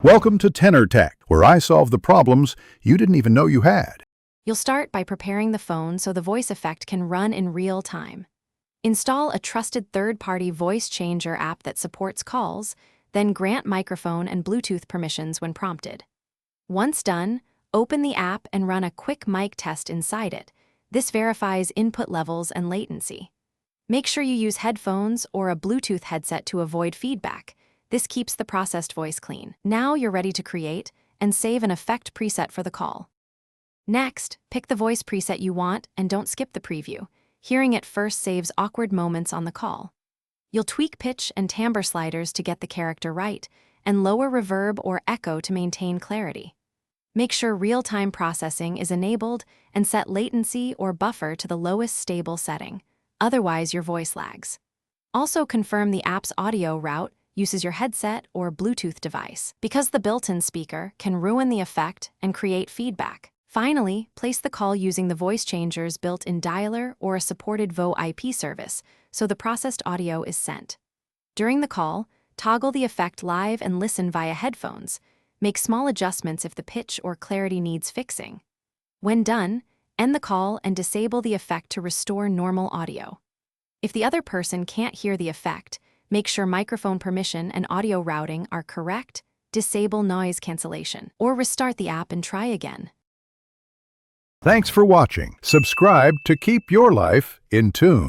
Welcome to Tenor Tech, where I solve the problems you didn't even know you had. You'll start by preparing the phone so the voice effect can run in real time. Install a trusted third-party voice changer app that supports calls, then grant microphone and Bluetooth permissions when prompted. Once done, open the app and run a quick mic test inside it. This verifies input levels and latency. Make sure you use headphones or a Bluetooth headset to avoid feedback. This keeps the processed voice clean. Now you're ready to create and save an effect preset for the call. Next, pick the voice preset you want and don't skip the preview. Hearing it first saves awkward moments on the call. You'll tweak pitch and timbre sliders to get the character right, and lower reverb or echo to maintain clarity. Make sure real-time processing is enabled and set latency or buffer to the lowest stable setting. Otherwise, your voice lags. Also confirm the app's audio route uses your headset or Bluetooth device, because the built-in speaker can ruin the effect and create feedback. Finally, place the call using the voice changer's built-in dialer or a supported VoIP service, so the processed audio is sent. During the call, toggle the effect live and listen via headphones. Make small adjustments if the pitch or clarity needs fixing. When done, end the call and disable the effect to restore normal audio. If the other person can't hear the effect, make sure microphone permission and audio routing are correct, disable noise cancellation, or restart the app and try again. Thanks for watching. Subscribe to keep your life in tune.